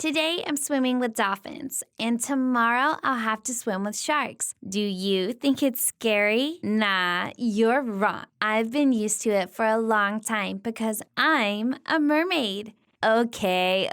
Today I'm swimming with dolphins, and tomorrow I'll have to swim with sharks. Do you think it's scary? Nah, you're wrong. I've been used to it for a long time because I'm a mermaid. Okay,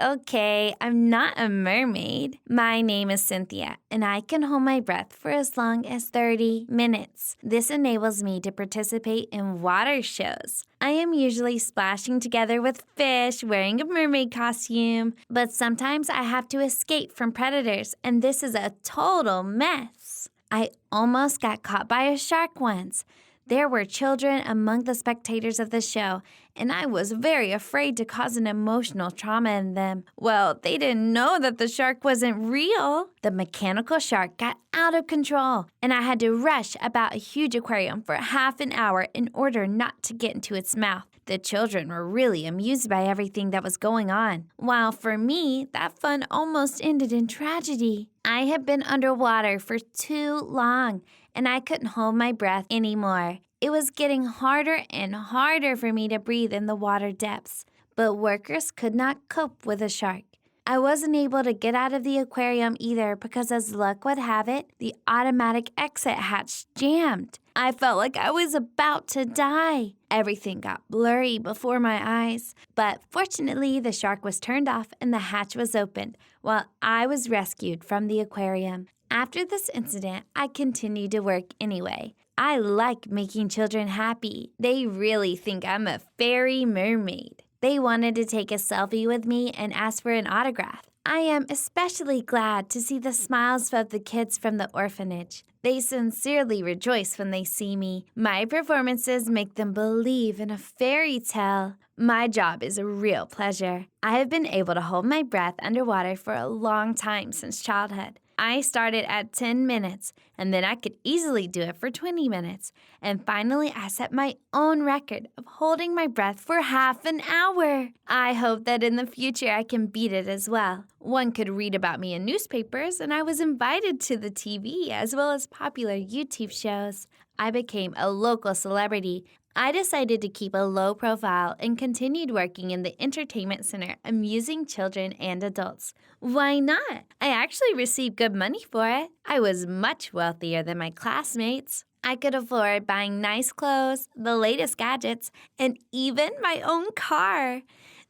I'm not a mermaid. My name is Cynthia, and I can hold my breath for as long as 30 minutes. This enables me to participate in water shows. I am usually splashing together with fish, wearing a mermaid costume, but sometimes I have to escape from predators, and this is a total mess. I almost got caught by a shark once. There were children among the spectators of the show, and I was very afraid to cause an emotional trauma in them. Well, they didn't know that the shark wasn't real. The mechanical shark got out of control, and I had to rush about a huge aquarium for half an hour in order not to get into its mouth. The children were really amused by everything that was going on, while for me, that fun almost ended in tragedy. I had been underwater for too long, and I couldn't hold my breath anymore. It was getting harder and harder for me to breathe in the water depths, but workers could not cope with a shark. I wasn't able to get out of the aquarium either because, as luck would have it, the automatic exit hatch jammed. I felt like I was about to die. Everything got blurry before my eyes, but fortunately the shark was turned off and the hatch was opened while I was rescued from the aquarium. After this incident, I continued to work anyway. I like making children happy. They really think I'm a fairy mermaid. They wanted to take a selfie with me and ask for an autograph. I am especially glad to see the smiles of the kids from the orphanage. They sincerely rejoice when they see me. My performances make them believe in a fairy tale. My job is a real pleasure. I have been able to hold my breath underwater for a long time since childhood. I started at 10 minutes, and then I could easily do it for 20 minutes. And finally, I set my own record of holding my breath for half an hour. I hope that in the future I can beat it as well. One could read about me in newspapers, and I was invited to the TV as well as popular YouTube shows. I became a local celebrity. I decided to keep a low profile and continued working in the entertainment center, amusing children and adults. Why not? I actually received good money for it. I was much wealthier than my classmates. I could afford buying nice clothes, the latest gadgets, and even my own car.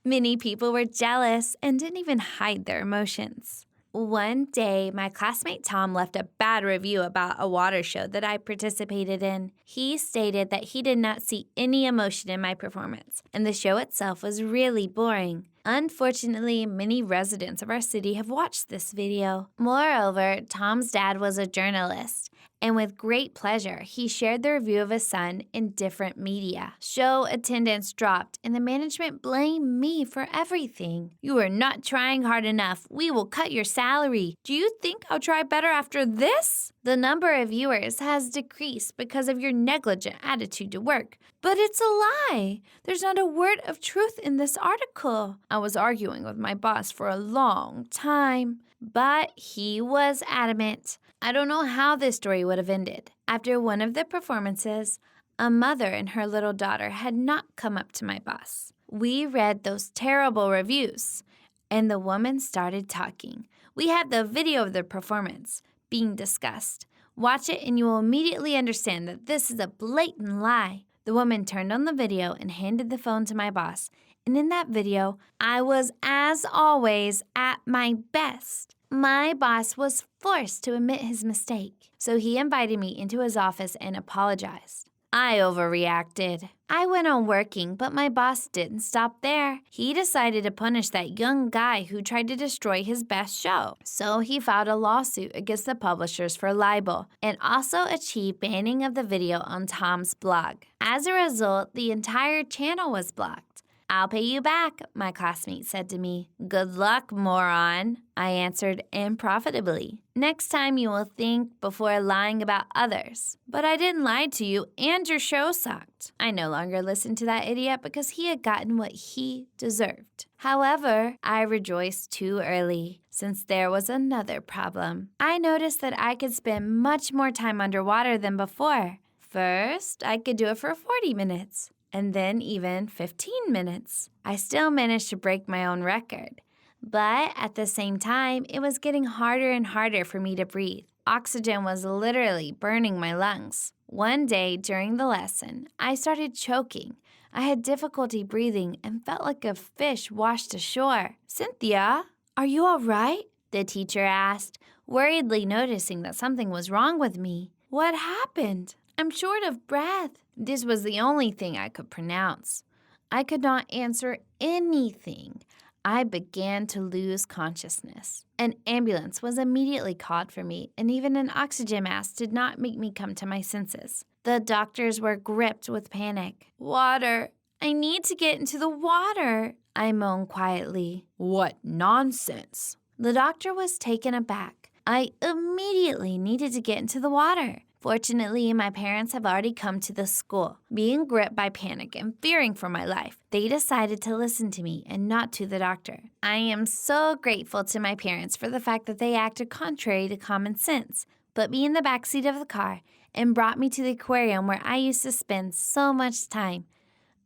Many people were jealous and didn't even hide their emotions. One day, my classmate Tom left a bad review about a water show that I participated in. He stated that he did not see any emotion in my performance, and the show itself was really boring. Unfortunately, many residents of our city have watched this video. Moreover, Tom's dad was a journalist, and with great pleasure, he shared the review of his son in different media. Show attendance dropped, and the management blamed me for everything. "You are not trying hard enough. We will cut your salary. Do you think I'll try better after this? The number of viewers has decreased because of your negligent attitude to work." But it's a lie. There's not a word of truth in this article. I was arguing with my boss for a long time, but he was adamant. I don't know how this story would have ended. After one of the performances, a mother and her little daughter had not come up to my boss. We read those terrible reviews, and the woman started talking. We had the video of the performance being discussed. Watch it and you will immediately understand that this is a blatant lie. The woman turned on the video and handed the phone to my boss. And in that video, I was, as always, at my best. My boss was forced to admit his mistake, so he invited me into his office and apologized. I overreacted. I went on working, but my boss didn't stop there. He decided to punish that young guy who tried to destroy his best show. So he filed a lawsuit against the publishers for libel and also achieved banning of the video on Tom's blog. As a result, the entire channel was blocked. "I'll pay you back," my classmate said to me. "Good luck, moron," I answered improfitably. "Next time you will think before lying about others." But I didn't lie to you, and your show sucked. I no longer listened to that idiot because he had gotten what he deserved. However, I rejoiced too early, since there was another problem. I noticed that I could spend much more time underwater than before. First, I could do it for 40 minutes. And then even 15 minutes. I still managed to break my own record. But at the same time, it was getting harder and harder for me to breathe. Oxygen was literally burning my lungs. One day during the lesson, I started choking. I had difficulty breathing and felt like a fish washed ashore. "Cynthia, are you all right?" the teacher asked, worriedly noticing that something was wrong with me. "What happened?" "I'm short of breath." This was the only thing I could pronounce. I could not answer anything. I began to lose consciousness. An ambulance was immediately called for me, and even an oxygen mask did not make me come to my senses. The doctors were gripped with panic. "Water! I need to get into the water," I moaned quietly. "What nonsense!" The doctor was taken aback. I immediately needed to get into the water. Fortunately, my parents have already come to the school. Being gripped by panic and fearing for my life, they decided to listen to me and not to the doctor. I am so grateful to my parents for the fact that they acted contrary to common sense, put me in the backseat of the car, and brought me to the aquarium where I used to spend so much time.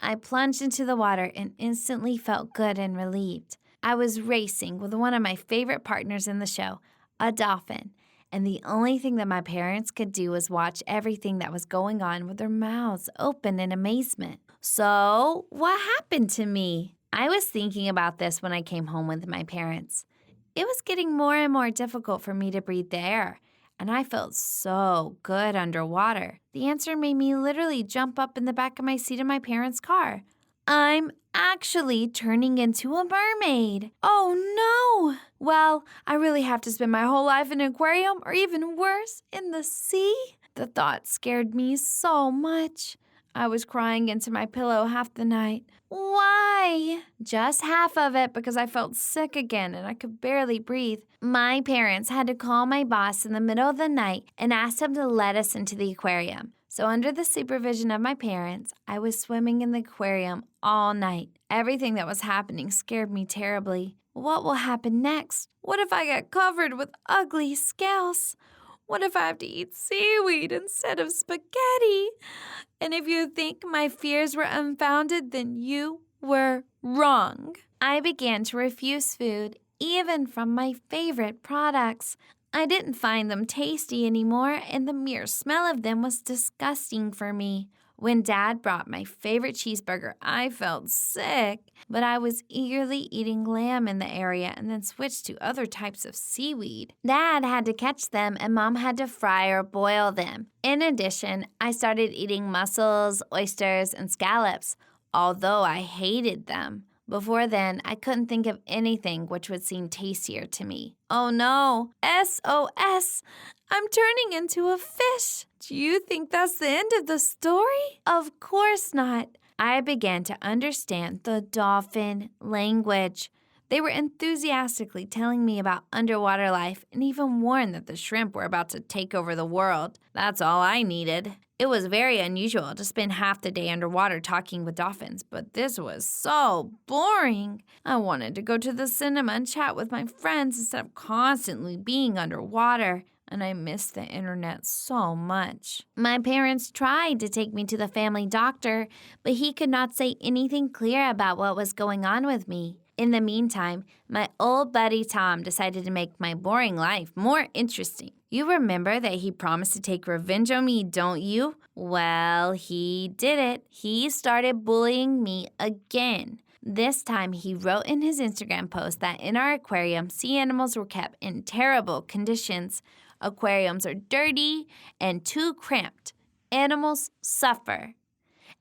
I plunged into the water and instantly felt good and relieved. I was racing with one of my favorite partners in the show, a dolphin. And the only thing that my parents could do was watch everything that was going on with their mouths open in amazement. So, what happened to me? I was thinking about this when I came home with my parents. It was getting more and more difficult for me to breathe the air, and I felt so good underwater. The answer made me literally jump up in the back of my seat in my parents' car. I'm actually turning into a mermaid. Oh no! Well, I really have to spend my whole life in an aquarium, or even worse, in the sea? The thought scared me so much. I was crying into my pillow half the night. Why? Just half of it because I felt sick again and I could barely breathe. My parents had to call my boss in the middle of the night and ask him to let us into the aquarium. So under the supervision of my parents, I was swimming in the aquarium all night. Everything that was happening scared me terribly. What will happen next? What if I get covered with ugly scales? What if I have to eat seaweed instead of spaghetti? And if you think my fears were unfounded, then you were wrong. I began to refuse food, even from my favorite products. I didn't find them tasty anymore, and the mere smell of them was disgusting for me. When Dad brought my favorite cheeseburger, I felt sick, but I was eagerly eating lamb in the area and then switched to other types of seaweed. Dad had to catch them, and Mom had to fry or boil them. In addition, I started eating mussels, oysters, and scallops, although I hated them. Before then, I couldn't think of anything which would seem tastier to me. Oh no! SOS! I'm turning into a fish! Do you think that's the end of the story? Of course not. I began to understand the dolphin language. They were enthusiastically telling me about underwater life and even warned that the shrimp were about to take over the world. That's all I needed. It was very unusual to spend half the day underwater talking with dolphins, but this was so boring. I wanted to go to the cinema and chat with my friends instead of constantly being underwater, and I missed the internet so much. My parents tried to take me to the family doctor, but he could not say anything clear about what was going on with me. In the meantime, my old buddy Tom decided to make my boring life more interesting. You remember that he promised to take revenge on me, don't you? Well, he did it. He started bullying me again. This time, he wrote in his Instagram post that in our aquarium, sea animals were kept in terrible conditions. Aquariums are dirty and too cramped. Animals suffer.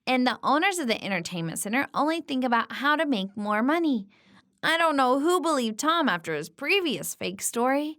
And the owners of the entertainment center only think about how to make more money. I don't know who believed Tom after his previous fake story,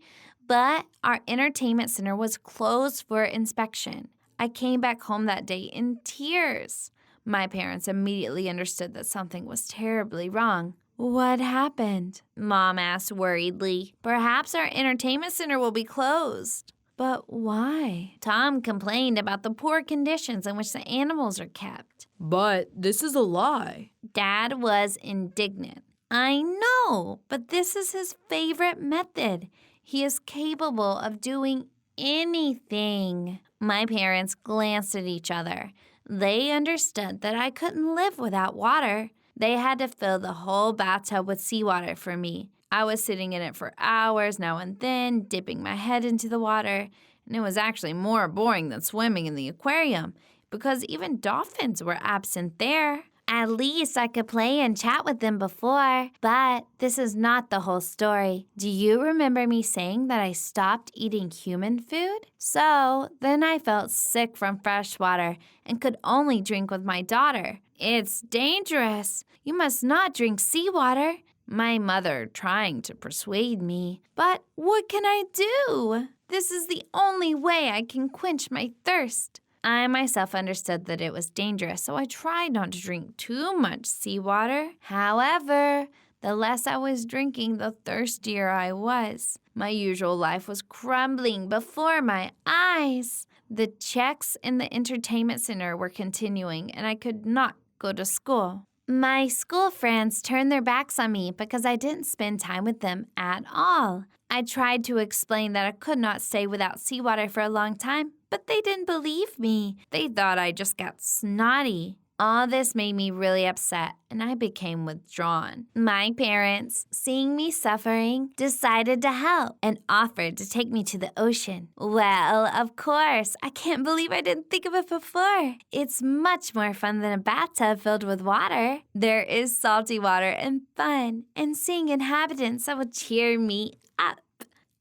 but our entertainment center was closed for inspection. I came back home that day in tears. My parents immediately understood that something was terribly wrong. What happened? Mom asked worriedly. Perhaps our entertainment center will be closed. But why? Tom complained about the poor conditions in which the animals are kept. But this is a lie. Dad was indignant. I know, but this is his favorite method. He is capable of doing anything. My parents glanced at each other. They understood that I couldn't live without water. They had to fill the whole bathtub with seawater for me. I was sitting in it for hours now and then, dipping my head into the water, and it was actually more boring than swimming in the aquarium because even dolphins were absent there. At least I could play and chat with them before. But this is not the whole story. Do you remember me saying that I stopped eating human food? So then I felt sick from fresh water and could only drink with my daughter. It's dangerous. You must not drink seawater. My mother trying to persuade me. But what can I do? This is the only way I can quench my thirst. I myself understood that it was dangerous, so I tried not to drink too much seawater. However, the less I was drinking, the thirstier I was. My usual life was crumbling before my eyes. The checks in the entertainment center were continuing, and I could not go to school. My school friends turned their backs on me because I didn't spend time with them at all. I tried to explain that I could not stay without seawater for a long time, but they didn't believe me. They thought I just got snotty. All this made me really upset, and I became withdrawn. My parents, seeing me suffering, decided to help and offered to take me to the ocean. Well, of course, I can't believe I didn't think of it before. It's much more fun than a bathtub filled with water. There is salty water and fun, and seeing inhabitants that would cheer me up.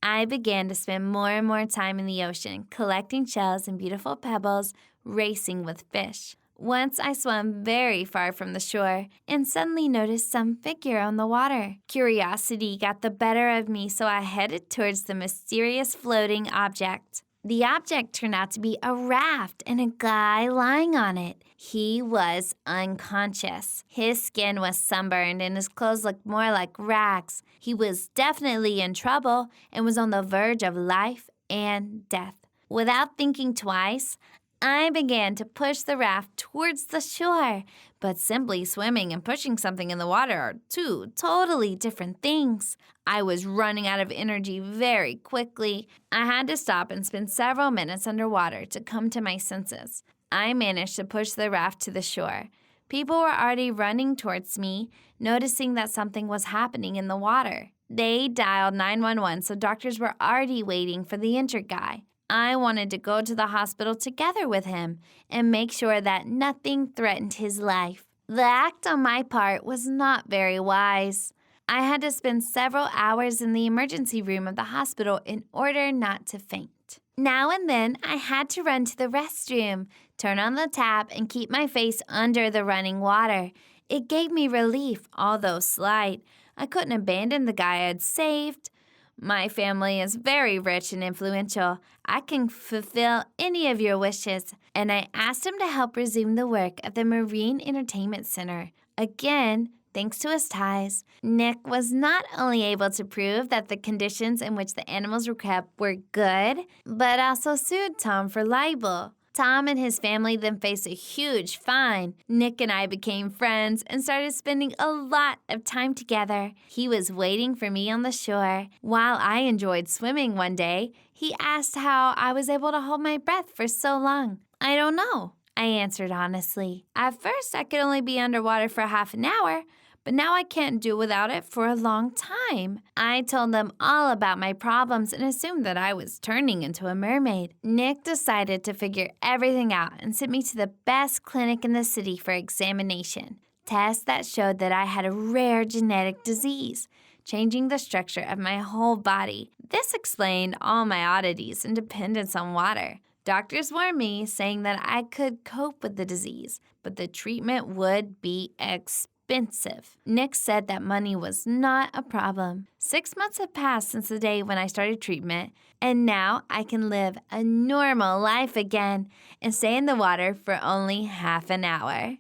I began to spend more and more time in the ocean, collecting shells and beautiful pebbles, racing with fish. Once I swam very far from the shore and suddenly noticed some figure on the water. Curiosity got the better of me, so I headed towards the mysterious floating object. The object turned out to be a raft and a guy lying on it. He was unconscious. His skin was sunburned and his clothes looked more like rags. He was definitely in trouble and was on the verge of life and death. Without thinking twice, I began to push the raft towards the shore, but simply swimming and pushing something in the water are two totally different things. I was running out of energy very quickly. I had to stop and spend several minutes underwater to come to my senses. I managed to push the raft to the shore. People were already running towards me, noticing that something was happening in the water. They dialed 911, so doctors were already waiting for the injured guy. I wanted to go to the hospital together with him and make sure that nothing threatened his life. The act on my part was not very wise. I had to spend several hours in the emergency room of the hospital in order not to faint. Now and then, I had to run to the restroom, turn on the tap, and keep my face under the running water. It gave me relief, although slight. I couldn't abandon the guy I had saved. My family is very rich and influential. I can fulfill any of your wishes. And I asked him to help resume the work of the Marine Entertainment Center. Again, thanks to his ties, Nick was not only able to prove that the conditions in which the animals were kept were good, but also sued Tom for libel. Tom and his family then faced a huge fine. Nick and I became friends and started spending a lot of time together. He was waiting for me on the shore. While I enjoyed swimming one day, he asked how I was able to hold my breath for so long. I don't know, I answered honestly. At first, I could only be underwater for half an hour, but now I can't do without it for a long time. I told them all about my problems and assumed that I was turning into a mermaid. Nick decided to figure everything out and sent me to the best clinic in the city for examination. Tests that showed that I had a rare genetic disease, changing the structure of my whole body. This explained all my oddities and dependence on water. Doctors warned me, saying that I could cope with the disease, but the treatment would be expensive. Nick said that money was not a problem. 6 months have passed since the day when I started treatment, and now I can live a normal life again and stay in the water for only half an hour.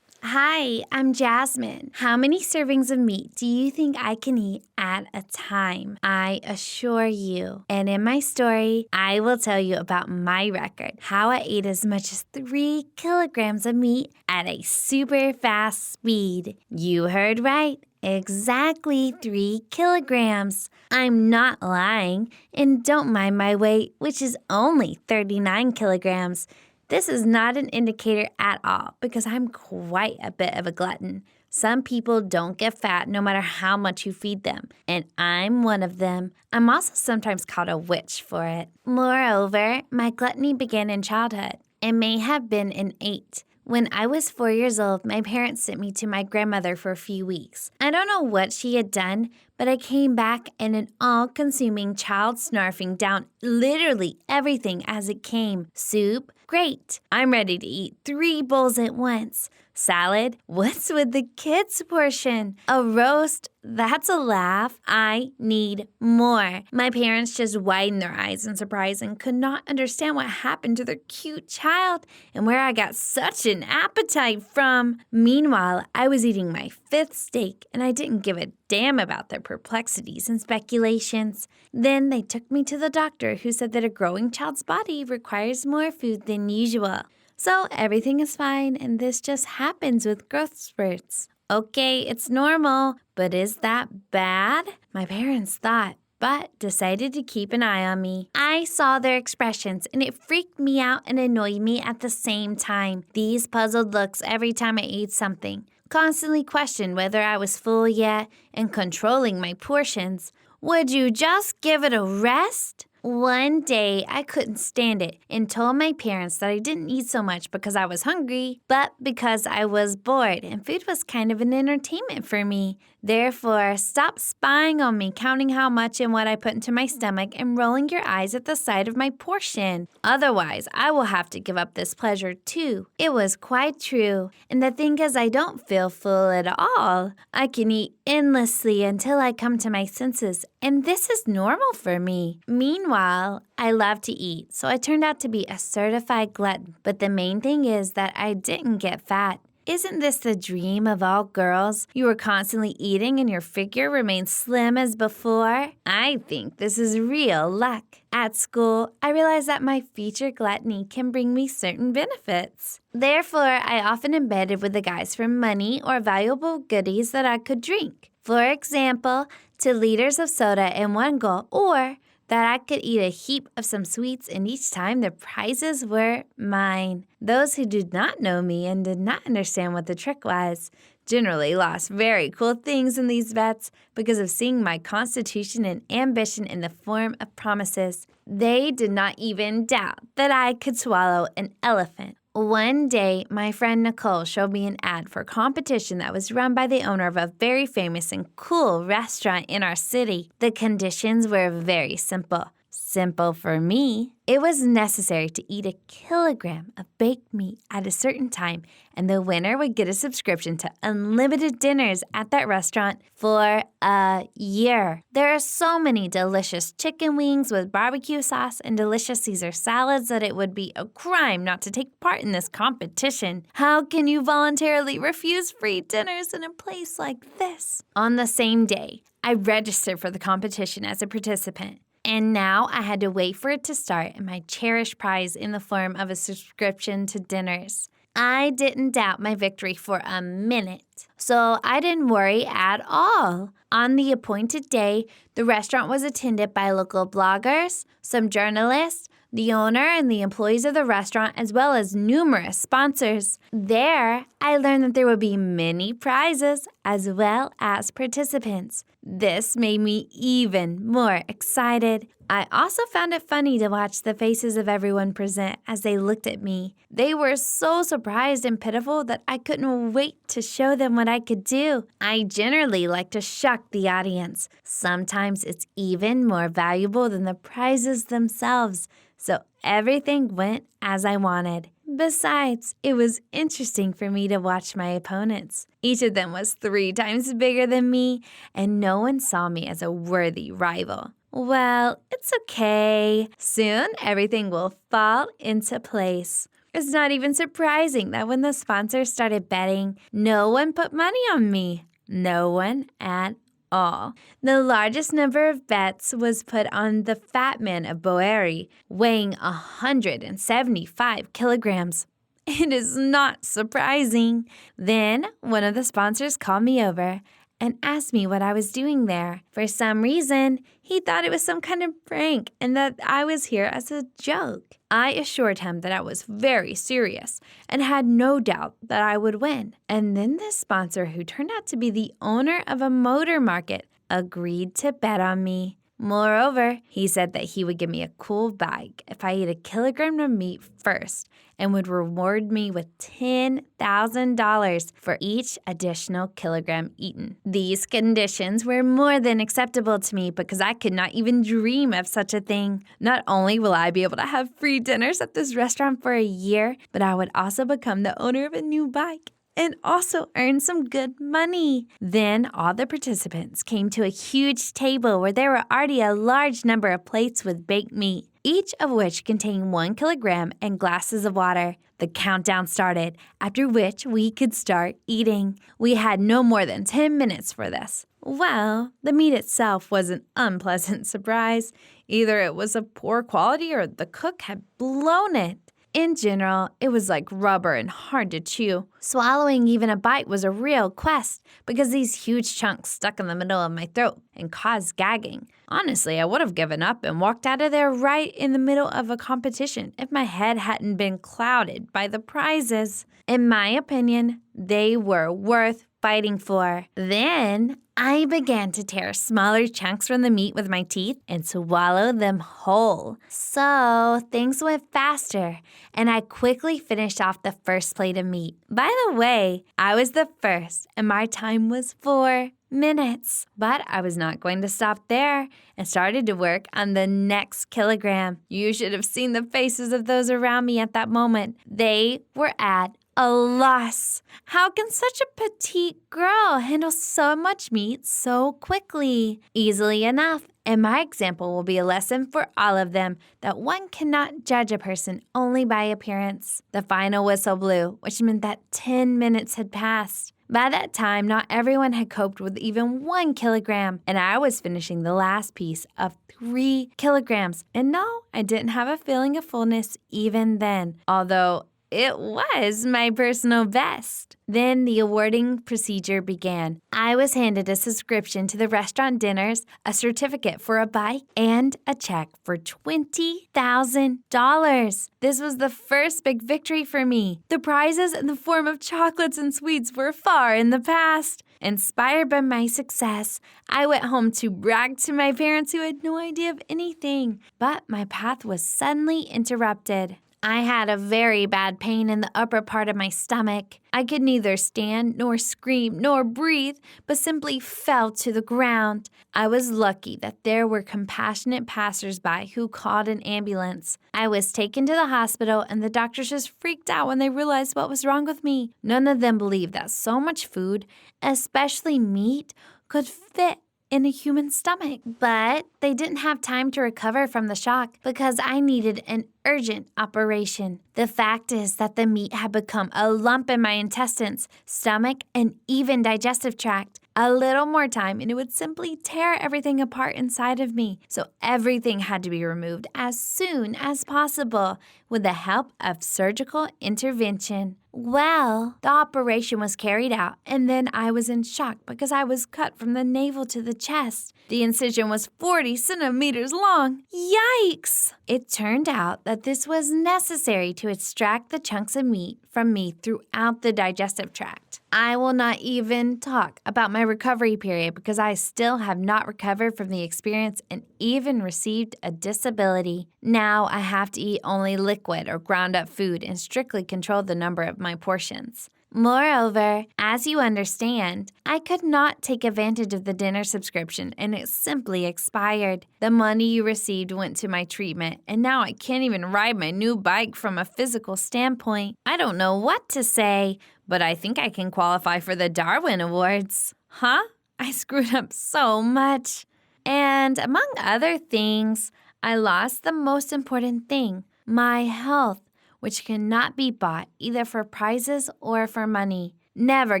Hi, I'm Jasmine. How many servings of meat do you think I can eat at a time? I assure you. And in my story, I will tell you about my record, how I ate as much as 3 kilograms of meat at a super fast speed. You heard right. Exactly 3 kilograms. I'm not lying, and don't mind my weight, which is only 39 kilograms. This is not an indicator at all because I'm quite a bit of a glutton. Some people don't get fat no matter how much you feed them, and I'm one of them. I'm also sometimes called a witch for it. Moreover, my gluttony began in childhood. It may have been innate. When I was 4 years old, my parents sent me to my grandmother for a few weeks. I don't know what she had done, but I came back and an all-consuming child snarfing down literally everything as it came. Soup? Great. I'm ready to eat 3 bowls at once. Salad? What's with the kids' portion? A roast? That's a laugh. I need more. My parents just widened their eyes in surprise and could not understand what happened to their cute child and where I got such an appetite from. Meanwhile, I was eating my 5th steak and I didn't give a damn about their perplexities and speculations. Then they took me to the doctor who said that a growing child's body requires more food than usual. So everything is fine and this just happens with growth spurts. Okay, it's normal, but is that bad? My parents thought, but decided to keep an eye on me. I saw their expressions and it freaked me out and annoyed me at the same time. These puzzled looks every time I ate something. Constantly questioned whether I was full yet and controlling my portions. Would you just give it a rest? One day, I couldn't stand it and told my parents that I didn't eat so much because I was hungry, but because I was bored and food was kind of an entertainment for me. Therefore, stop spying on me, counting how much and what I put into my stomach and rolling your eyes at the sight of my portion. Otherwise, I will have to give up this pleasure too. It was quite true. And the thing is, I don't feel full at all. I can eat endlessly until I come to my senses, and this is normal for me. Meanwhile, I love to eat, so I turned out to be a certified glutton. But the main thing is that I didn't get fat. Isn't this the dream of all girls? You are constantly eating and your figure remains slim as before? I think this is real luck. At school, I realized that my feature gluttony can bring me certain benefits. Therefore, I often embedded with the guys for money or valuable goodies that I could drink. For example, 2 liters of soda in one go, or that I could eat a heap of some sweets and each time the prizes were mine. Those who did not know me and did not understand what the trick was generally lost very cool things in these bets because of seeing my constitution and ambition in the form of promises. They did not even doubt that I could swallow an elephant. One day, my friend Nicole showed me an ad for a competition that was run by the owner of a very famous and cool restaurant in our city. The conditions were very simple. Simple for me. It was necessary to eat 1 kilogram of baked meat at a certain time, and the winner would get a subscription to unlimited dinners at that restaurant for a year. There are so many delicious chicken wings with barbecue sauce and delicious Caesar salads that it would be a crime not to take part in this competition. How can you voluntarily refuse free dinners in a place like this? On the same day, I registered for the competition as a participant. And now I had to wait for it to start and my cherished prize in the form of a subscription to dinners. I didn't doubt my victory for a minute, so I didn't worry at all. On the appointed day, the restaurant was attended by local bloggers, some journalists, the owner and the employees of the restaurant, as well as numerous sponsors. There, I learned that there would be many prizes as well as participants. This made me even more excited. I also found it funny to watch the faces of everyone present as they looked at me. They were so surprised and pitiful that I couldn't wait to show them what I could do. I generally like to shock the audience. Sometimes it's even more valuable than the prizes themselves. So everything went as I wanted. Besides, it was interesting for me to watch my opponents. Each of them was 3 times bigger than me, and no one saw me as a worthy rival. Well, it's okay. Soon, everything will fall into place. It's not even surprising that when the sponsors started betting, no one put money on me. No one at all. The largest number of bets was put on the fat man of Boeri, weighing 175 kilograms. It is not surprising. Then one of the sponsors called me over, and asked me what I was doing there. For some reason, he thought it was some kind of prank and that I was here as a joke. I assured him that I was very serious and had no doubt that I would win. And then this sponsor, who turned out to be the owner of a motor market, agreed to bet on me. Moreover, he said that he would give me a cool bike if I ate a kilogram of meat first and would reward me with $10,000 for each additional kilogram eaten. These conditions were more than acceptable to me because I could not even dream of such a thing. Not only will I be able to have free dinners at this restaurant for a year, but I would also become the owner of a new bike and also earn some good money. Then all the participants came to a huge table where there were already a large number of plates with baked meat, each of which contained 1 kilogram and glasses of water. The countdown started, after which we could start eating. We had no more than 10 minutes for this. Well, the meat itself was an unpleasant surprise. Either it was of poor quality or the cook had blown it. In general, it was like rubber and hard to chew. Swallowing even a bite was a real quest because these huge chunks stuck in the middle of my throat and caused gagging. Honestly, I would have given up and walked out of there right in the middle of a competition if my head hadn't been clouded by the prizes. In my opinion, they were worth fighting for. Then I began to tear smaller chunks from the meat with my teeth and swallow them whole. So things went faster, and I quickly finished off the first plate of meat. By the way, I was the first, and my time was 4 minutes. But I was not going to stop there and started to work on the next kilogram. You should have seen the faces of those around me at that moment. They were at a loss. How can such a petite girl handle so much meat so quickly? Easily enough. And my example will be a lesson for all of them that one cannot judge a person only by appearance. The final whistle blew, which meant that 10 minutes had passed. By that time, not everyone had coped with even 1 kilogram, and I was finishing the last piece of 3 kilograms. And no, I didn't have a feeling of fullness even then, although it was my personal best. Then the awarding procedure began. I was handed a subscription to the restaurant dinners, a certificate for a bike, and a check for $20,000. This was the first big victory for me. The prizes in the form of chocolates and sweets were far in the past. Inspired by my success, I went home to brag to my parents who had no idea of anything. But my path was suddenly interrupted. I had a very bad pain in the upper part of my stomach. I could neither stand nor scream nor breathe, but simply fell to the ground. I was lucky that there were compassionate passersby who called an ambulance. I was taken to the hospital, and the doctors just freaked out when they realized what was wrong with me. None of them believed that so much food, especially meat, could fit in a human stomach. But they didn't have time to recover from the shock because I needed an urgent operation. The fact is that the meat had become a lump in my intestines, stomach, and even digestive tract. A little more time and it would simply tear everything apart inside of me. So everything had to be removed as soon as possible with the help of surgical intervention. Well, the operation was carried out, and then I was in shock because I was cut from the navel to the chest. The incision was 40 centimeters long. Yikes! It turned out that this was necessary to extract the chunks of meat from me throughout the digestive tract. I will not even talk about my recovery period because I still have not recovered from the experience and even received a disability. Now I have to eat only liquid or ground up food and strictly control the number of my portions. Moreover, as you understand, I could not take advantage of the dinner subscription and it simply expired. The money you received went to my treatment, and now I can't even ride my new bike from a physical standpoint. I don't know what to say, but I think I can qualify for the Darwin Awards. Huh? I screwed up so much. And among other things, I lost the most important thing, my health, which cannot be bought either for prizes or for money. Never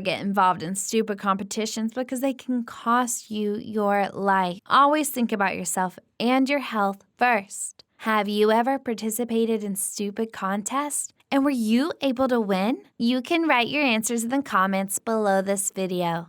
get involved in stupid competitions because they can cost you your life. Always think about yourself and your health first. Have you ever participated in stupid contests? And were you able to win? You can write your answers in the comments below this video.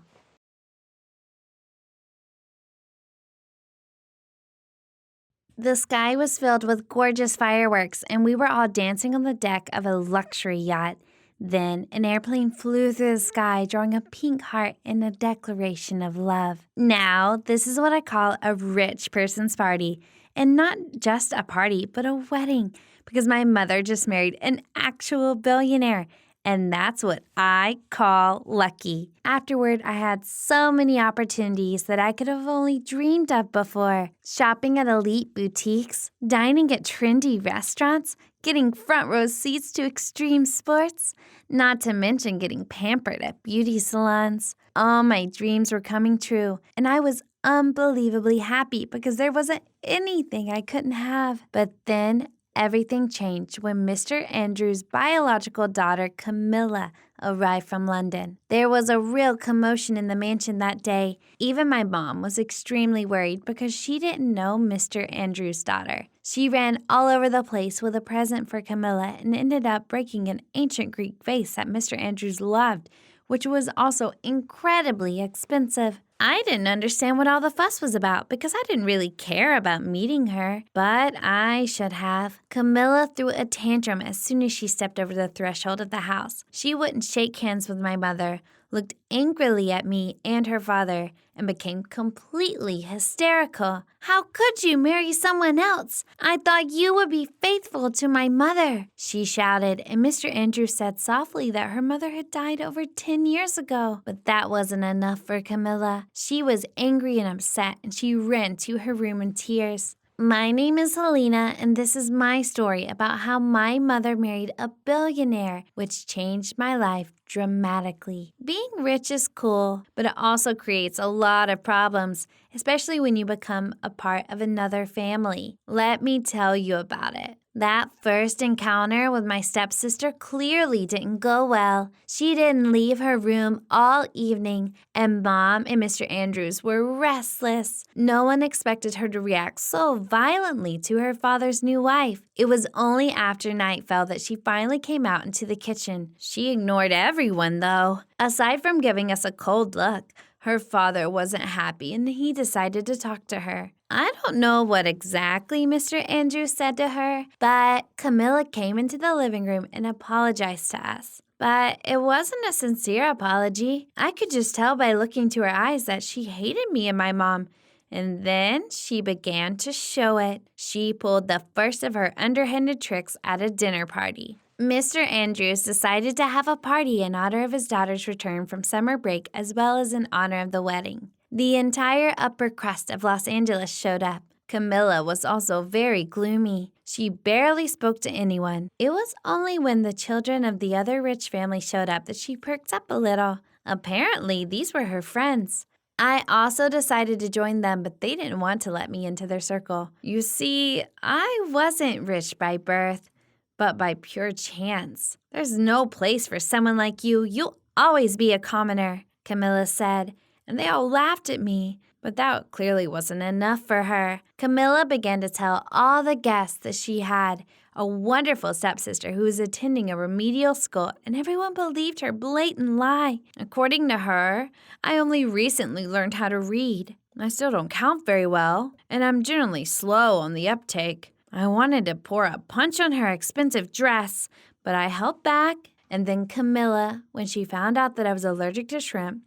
The sky was filled with gorgeous fireworks, and we were all dancing on the deck of a luxury yacht. Then an airplane flew through the sky, drawing a pink heart and a declaration of love. Now, this is what I call a rich person's party. And not just a party, but a wedding, because my mother just married an actual billionaire. And that's what I call lucky. Afterward, I had so many opportunities that I could have only dreamed of before. Shopping at elite boutiques, dining at trendy restaurants, getting front row seats to extreme sports, not to mention getting pampered at beauty salons. All my dreams were coming true, and I was unbelievably happy because there wasn't anything I couldn't have. But then everything changed when Mr. Andrews' biological daughter, Camilla, arrived from London. There was a real commotion in the mansion that day. Even my mom was extremely worried because she didn't know Mr. Andrews' daughter. She ran all over the place with a present for Camilla and ended up breaking an ancient Greek vase that Mr. Andrews loved, which was also incredibly expensive. I didn't understand what all the fuss was about because I didn't really care about meeting her, but I should have. Camilla threw a tantrum as soon as she stepped over the threshold of the house. She wouldn't shake hands with my mother, looked angrily at me and her father, and became completely hysterical. "How could you marry someone else? I thought you would be faithful to my mother," she shouted, and Mr. Andrews said softly that her mother had died over 10 years ago. But that wasn't enough for Camilla. She was angry and upset, and she ran to her room in tears. My name is Helena, and this is my story about how my mother married a billionaire, which changed my life dramatically. Being rich is cool, but it also creates a lot of problems, especially when you become a part of another family. Let me tell you about it. That first encounter with my stepsister clearly didn't go well. She didn't leave her room all evening, and Mom and Mr. Andrews were restless. No one expected her to react so violently to her father's new wife. It was only after night fell that she finally came out into the kitchen. She ignored everyone, though. Aside from giving us a cold look, her father wasn't happy and he decided to talk to her. I don't know what exactly Mr. Andrews said to her, but Camilla came into the living room and apologized to us. But it wasn't a sincere apology. I could just tell by looking to her eyes that she hated me and my mom. And then she began to show it. She pulled the first of her underhanded tricks at a dinner party. Mr. Andrews decided to have a party in honor of his daughter's return from summer break as well as in honor of the wedding. The entire upper crust of Los Angeles showed up. Camilla was also very gloomy. She barely spoke to anyone. It was only when the children of the other rich family showed up that she perked up a little. Apparently, these were her friends. I also decided to join them, but they didn't want to let me into their circle. You see, I wasn't rich by birth, but by pure chance. "There's no place for someone like you. You'll always be a commoner," Camilla said, and they all laughed at me. But that clearly wasn't enough for her. Camilla began to tell all the guests that she had a wonderful stepsister who was attending a remedial school, and everyone believed her blatant lie. According to her, I only recently learned how to read. I still don't count very well, and I'm generally slow on the uptake. I wanted to pour a punch on her expensive dress, but I held back, and then Camilla, when she found out that I was allergic to shrimp,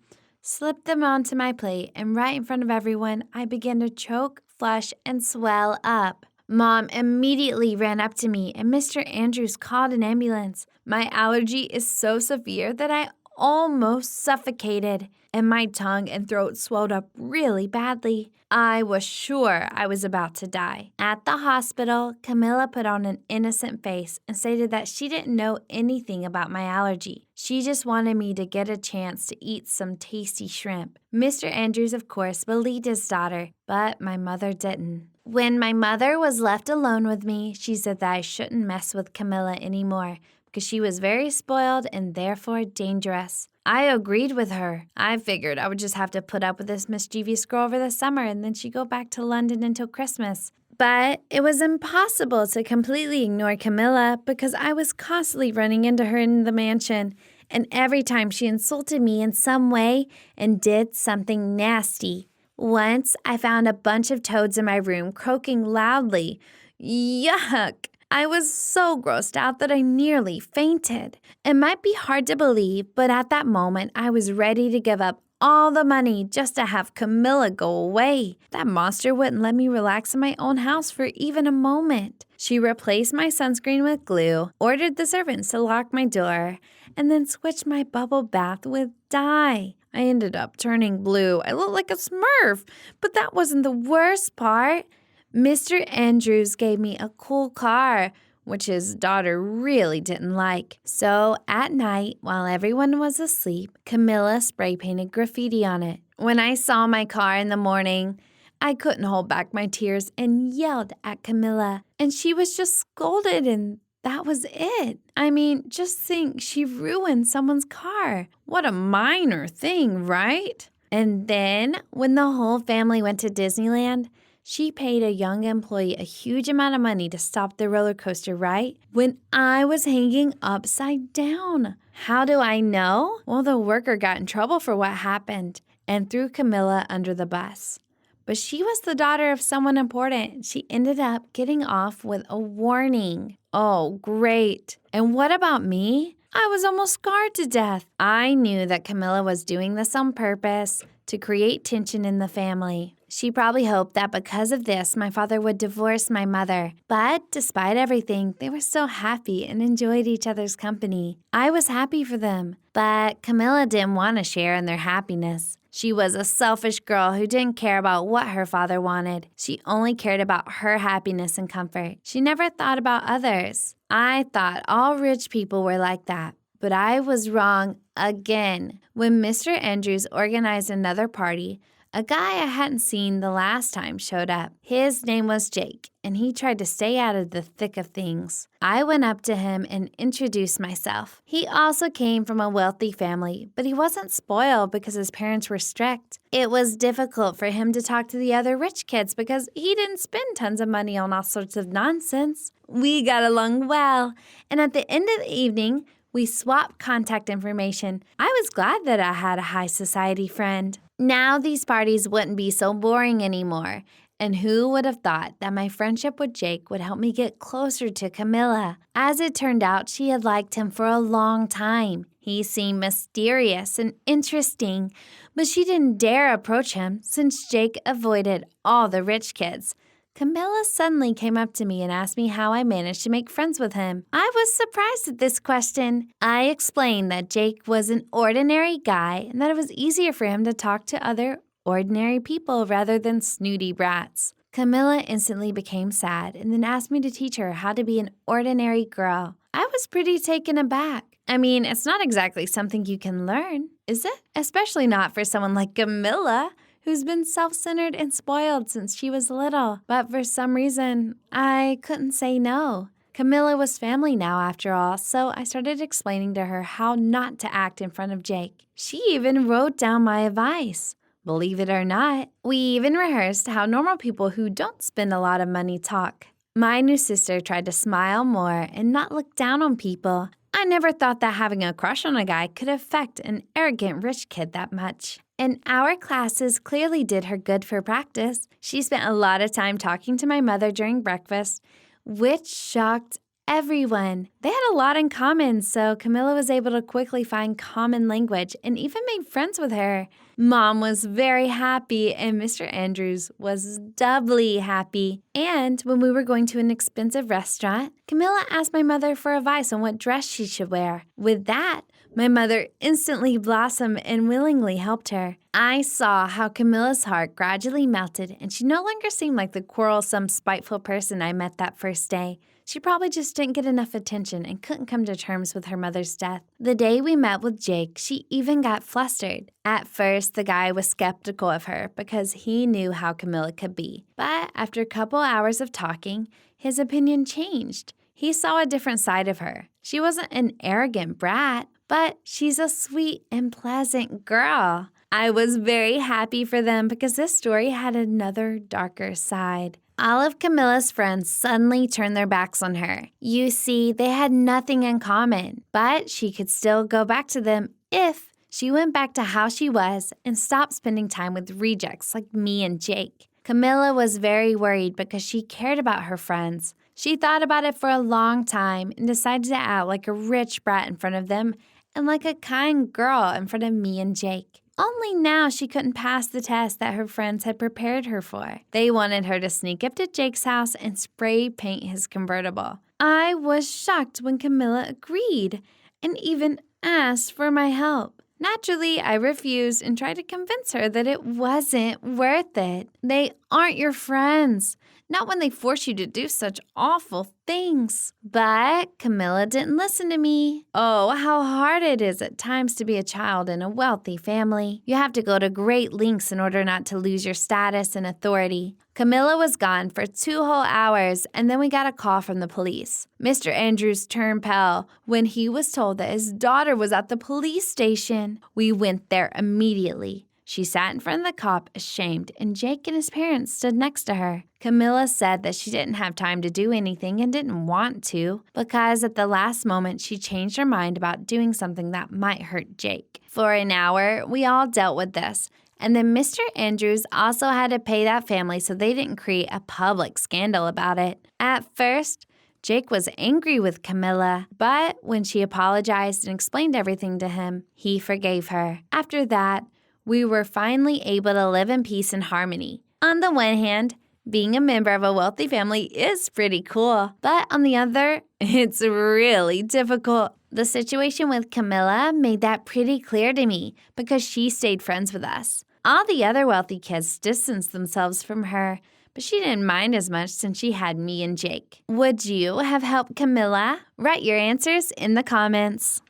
slipped them onto my plate, and right in front of everyone, I began to choke, flush, and swell up. Mom immediately ran up to me, and Mr. Andrews called an ambulance. My allergy is so severe that I almost suffocated, and my tongue and throat swelled up really badly. I was sure I was about to die. At the hospital, Camilla put on an innocent face and stated that she didn't know anything about my allergy. She just wanted me to get a chance to eat some tasty shrimp. Mr. Andrews, of course, believed his daughter, but my mother didn't. When my mother was left alone with me, she said that I shouldn't mess with Camilla anymore because she was very spoiled and therefore dangerous. I agreed with her. I figured I would just have to put up with this mischievous girl over the summer and then she'd go back to London until Christmas. But it was impossible to completely ignore Camilla because I was constantly running into her in the mansion, and every time she insulted me in some way and did something nasty. Once I found a bunch of toads in my room croaking loudly. Yuck! I was so grossed out that I nearly fainted. It might be hard to believe, but at that moment I was ready to give up all the money just to have Camilla go away. That monster wouldn't let me relax in my own house for even a moment. She replaced my sunscreen with glue, ordered the servants to lock my door, and then switched my bubble bath with dye. I ended up turning blue. I looked like a Smurf, but that wasn't the worst part. Mr. Andrews gave me a cool car, which his daughter really didn't like. So at night, while everyone was asleep, Camilla spray painted graffiti on it. When I saw my car in the morning, I couldn't hold back my tears and yelled at Camilla. And she was just scolded, and that was it. I mean, just think, she ruined someone's car. What a minor thing, right? And then, when the whole family went to Disneyland, she paid a young employee a huge amount of money to stop the roller coaster ride when I was hanging upside down. How do I know? Well, the worker got in trouble for what happened and threw Camilla under the bus. But she was the daughter of someone important. She ended up getting off with a warning. Oh, great. And what about me? I was almost scarred to death. I knew that Camilla was doing this on purpose to create tension in the family. She probably hoped that because of this, my father would divorce my mother. But despite everything, they were still happy and enjoyed each other's company. I was happy for them, but Camilla didn't want to share in their happiness. She was a selfish girl who didn't care about what her father wanted. She only cared about her happiness and comfort. She never thought about others. I thought all rich people were like that, but I was wrong again. When Mr. Andrews organized another party, a guy I hadn't seen the last time showed up. His name was Jake, and he tried to stay out of the thick of things. I went up to him and introduced myself. He also came from a wealthy family, but he wasn't spoiled because his parents were strict. It was difficult for him to talk to the other rich kids because he didn't spend tons of money on all sorts of nonsense. We got along well, and at the end of the evening, we swapped contact information. I was glad that I had a high society friend. Now these parties wouldn't be so boring anymore. And who would have thought that my friendship with Jake would help me get closer to Camilla? As it turned out, she had liked him for a long time. He seemed mysterious and interesting, but she didn't dare approach him since Jake avoided all the rich kids. Camilla suddenly came up to me and asked me how I managed to make friends with him. I was surprised at this question. I explained that Jake was an ordinary guy and that it was easier for him to talk to other ordinary people rather than snooty brats. Camilla instantly became sad and then asked me to teach her how to be an ordinary girl. I was pretty taken aback. I mean, it's not exactly something you can learn, is it? Especially not for someone like Camilla, who's been self-centered and spoiled since she was little. But for some reason, I couldn't say no. Camilla was family now, after all, so I started explaining to her how not to act in front of Jake. She even wrote down my advice. Believe it or not, we even rehearsed how normal people who don't spend a lot of money talk. My new sister tried to smile more and not look down on people. I never thought that having a crush on a guy could affect an arrogant rich kid that much. And our classes clearly did her good for practice. She spent a lot of time talking to my mother during breakfast, which shocked everyone. They had a lot in common, so Camilla was able to quickly find common language and even made friends with her. Mom was very happy, and Mr. Andrews was doubly happy. And when we were going to an expensive restaurant, Camilla asked my mother for advice on what dress she should wear. With that, my mother instantly blossomed and willingly helped her. I saw how Camilla's heart gradually melted, and she no longer seemed like the quarrelsome, spiteful person I met that first day. She probably just didn't get enough attention and couldn't come to terms with her mother's death. The day we met with Jake, she even got flustered. At first, the guy was skeptical of her because he knew how Camilla could be. But after a couple hours of talking, his opinion changed. He saw a different side of her. She wasn't an arrogant brat, but she's a sweet and pleasant girl. I was very happy for them because this story had another darker side. All of Camilla's friends suddenly turned their backs on her. You see, they had nothing in common, but she could still go back to them if She went back to how she was and stopped spending time with rejects like me and Jake. Camilla was very worried because she cared about her friends. She thought about it for a long time and decided to act like a rich brat in front of them and like a kind girl in front of me and Jake. Only now she couldn't pass the test that her friends had prepared her for. They wanted her to sneak up to Jake's house and spray paint his convertible. I was shocked when Camilla agreed and even asked for my help. Naturally, I refused and tried to convince her that it wasn't worth it. They aren't your friends. Not when they force you to do such awful things. But Camilla didn't listen to me. Oh, how hard it is at times to be a child in a wealthy family. You have to go to great lengths in order not to lose your status and authority. Camilla was gone for 2 whole hours, and then we got a call from the police. Mr. Andrews turned pale when he was told that his daughter was at the police station. We went there immediately. She sat in front of the cop, ashamed, and Jake and his parents stood next to her. Camilla said that she didn't have time to do anything and didn't want to because at the last moment she changed her mind about doing something that might hurt Jake. For an hour, we all dealt with this. And then Mr. Andrews also had to pay that family so they didn't create a public scandal about it. At first, Jake was angry with Camilla, but when she apologized and explained everything to him, he forgave her. After that, we were finally able to live in peace and harmony. On the one hand, being a member of a wealthy family is pretty cool, but on the other, it's really difficult. The situation with Camilla made that pretty clear to me because she stayed friends with us. All the other wealthy kids distanced themselves from her, but she didn't mind as much since she had me and Jake. Would you have helped Camilla? Write your answers in the comments.